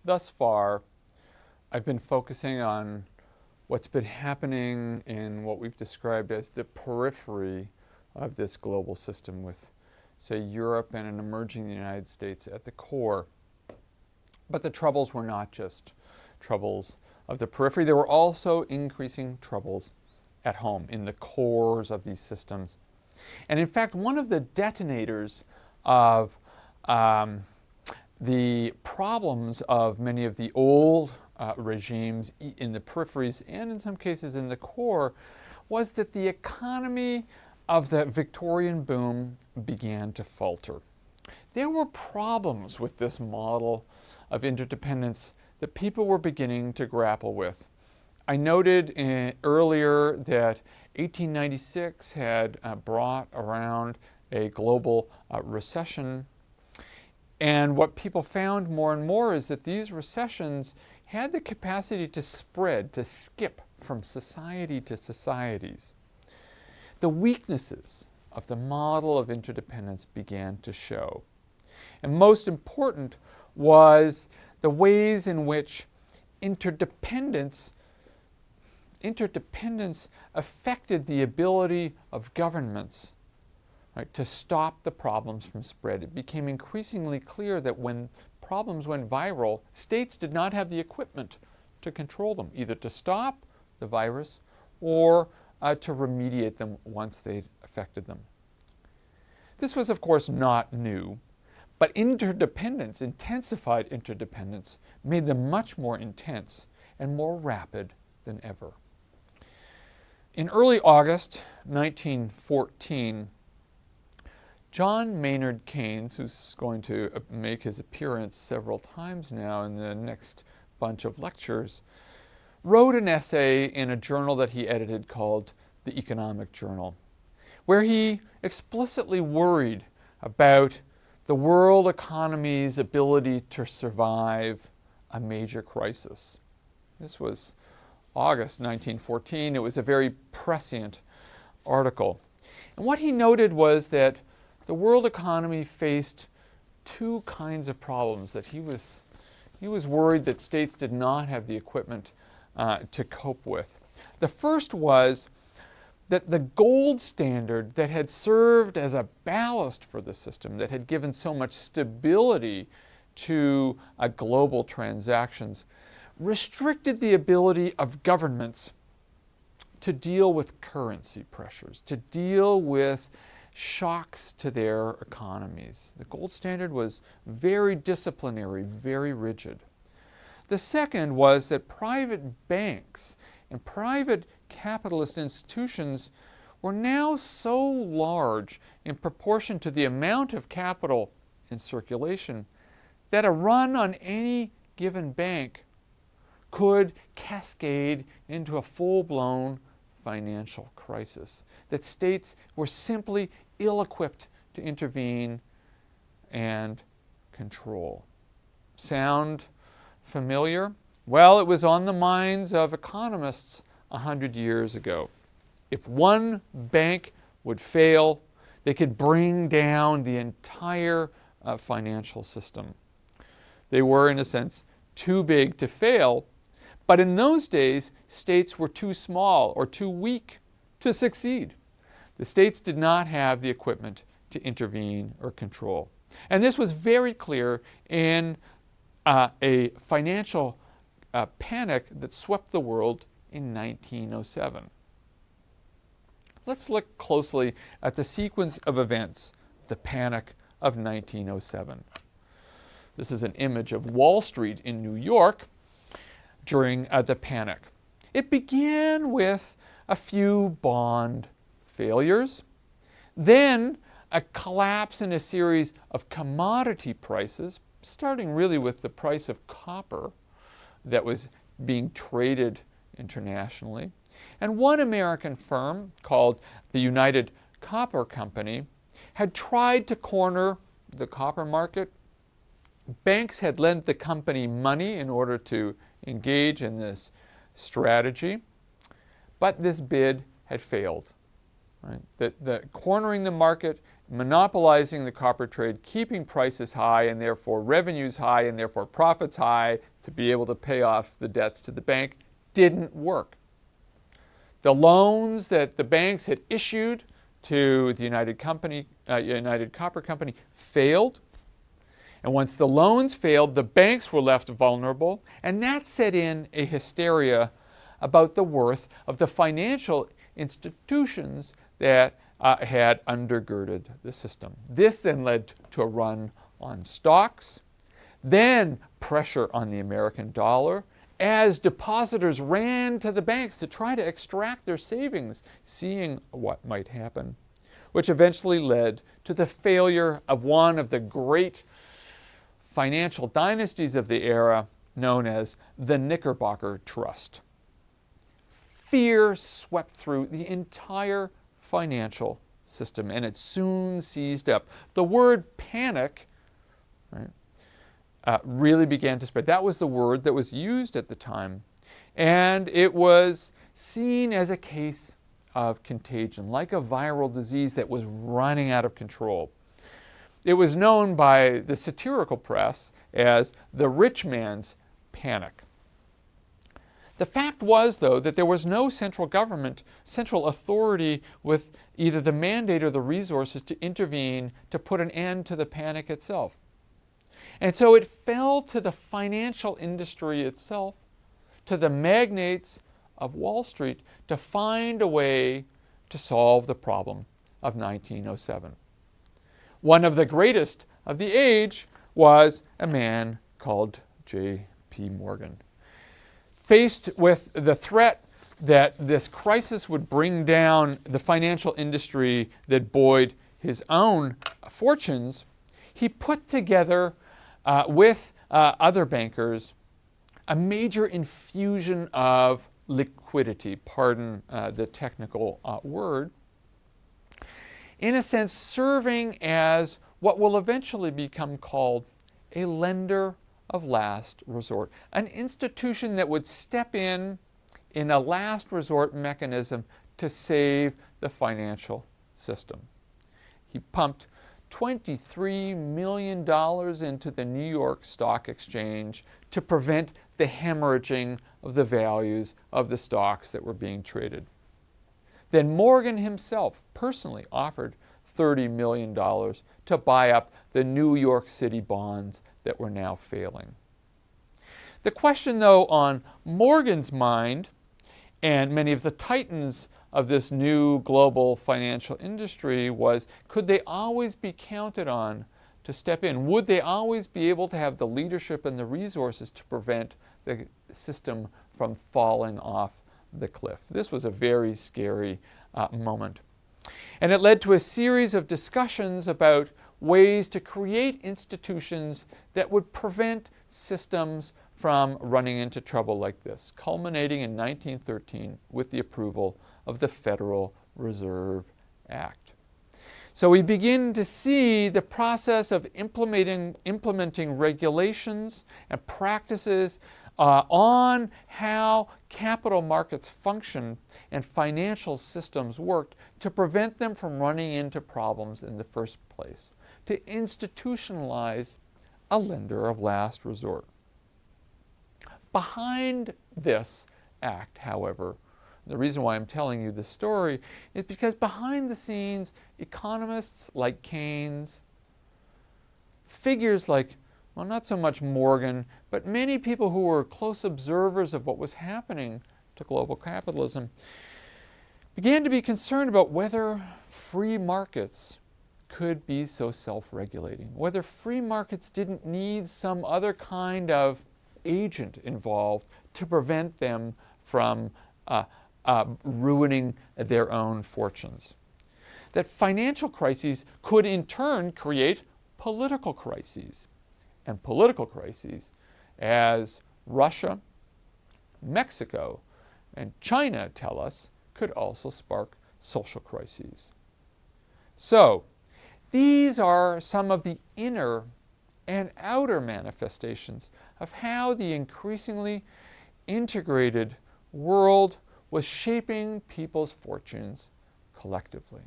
thus far, I've been focusing on what's been happening in what we've described as the periphery of this global system with, say, Europe and an emerging United States at the core. But the troubles were not just troubles of the periphery. There were also increasing troubles at home in the cores of these systems. And in fact, one of the detonators of the problems of many of the old regimes in the peripheries and in some cases in the core was that the economy of the Victorian boom began to falter. There were problems with this model of interdependence that people were beginning to grapple with. I noted earlier that 1896 had brought around a global recession. And what people found more and more is that these recessions had the capacity to spread, to skip from society to societies. The weaknesses of the model of interdependence began to show. And most important was the ways in which interdependence affected the ability of governments, right, to stop the problems from spread. It became increasingly clear that when problems went viral, states did not have the equipment to control them, either to stop the virus or to remediate them once they'd affected them. This was, of course, not new, but interdependence, intensified interdependence, made them much more intense and more rapid than ever. In early August 1914, John Maynard Keynes, who's going to make his appearance several times now in the next bunch of lectures, wrote an essay in a journal that he edited called The Economic Journal, where he explicitly worried about the world economy's ability to survive a major crisis. This was August 1914. It was a very prescient article. And what he noted was that the world economy faced two kinds of problems that he was worried that states did not have the equipment to cope with. The first was that the gold standard that had served as a ballast for the system, that had given so much stability to global transactions, restricted the ability of governments to deal with currency pressures, to deal with shocks to their economies. The gold standard was very disciplinary, very rigid. The second was that private banks and private capitalist institutions were now so large in proportion to the amount of capital in circulation that a run on any given bank could cascade into a full-blown financial crisis, that states were simply ill-equipped to intervene and control. Sound familiar? Well, it was on the minds of economists 100 years ago. If one bank would fail, they could bring down the entire financial system. They were, in a sense, too big to fail, but in those days, states were too small or too weak to succeed. The states did not have the equipment to intervene or control. And this was very clear in a financial panic that swept the world in 1907. Let's look closely at the sequence of events, the Panic of 1907. This is an image of Wall Street in New York during the panic. It began with a few bond failures, then a collapse in a series of commodity prices, starting really with the price of copper that was being traded internationally. And one American firm called the United Copper Company had tried to corner the copper market. Banks had lent the company money in order to engage in this strategy, but this bid had failed. Right? The cornering the market monopolizing the copper trade, keeping prices high and therefore revenues high and therefore profits high to be able to pay off the debts to the bank, didn't work. The loans that the banks had issued to the United Copper Company failed. And once the loans failed, the banks were left vulnerable, and that set in a hysteria about the worth of the financial institutions that had undergirded the system. This then led to a run on stocks, then pressure on the American dollar, as depositors ran to the banks to try to extract their savings, seeing what might happen, which eventually led to the failure of one of the great financial dynasties of the era, known as the Knickerbocker Trust. Fear swept through the entire financial system, and it soon seized up. The word panic, right, really began to spread. That was the word that was used at the time, and it was seen as a case of contagion, like a viral disease that was running out of control. It was known by the satirical press as the rich man's panic. The fact was, though, that there was no central government, central authority with either the mandate or the resources to intervene to put an end to the panic itself. And so it fell to the financial industry itself, to the magnates of Wall Street, to find a way to solve the problem of 1907. One of the greatest of the age was a man called J.P. Morgan. Faced with the threat that this crisis would bring down the financial industry that buoyed his own fortunes, he put together with other bankers a major infusion of liquidity, pardon the technical word, in a sense serving as what will eventually become called a lender of last resort, an institution that would step in a last resort mechanism to save the financial system. He pumped $23 million into the New York Stock Exchange to prevent the hemorrhaging of the values of the stocks that were being traded. Then Morgan himself personally offered $30 million to buy up the New York City bonds that were now failing. The question, though, on Morgan's mind and many of the titans of this new global financial industry was, could they always be counted on to step in? Would they always be able to have the leadership and the resources to prevent the system from falling off the cliff? This was a very scary moment. And it led to a series of discussions about ways to create institutions that would prevent systems from running into trouble like this, culminating in 1913 with the approval of the Federal Reserve Act. So we begin to see the process of implementing regulations and practices on how capital markets function and financial systems worked to prevent them from running into problems in the first place, to institutionalize a lender of last resort. Behind this act, however, the reason why I'm telling you this story is because behind the scenes, economists like Keynes, figures like, well, not so much Morgan, but many people who were close observers of what was happening to global capitalism, began to be concerned about whether free markets could be so self-regulating, whether free markets didn't need some other kind of agent involved to prevent them from ruining their own fortunes. That financial crises could in turn create political crises. And political crises, as Russia, Mexico, and China tell us, could also spark social crises. So, these are some of the inner and outer manifestations of how the increasingly integrated world was shaping people's fortunes collectively.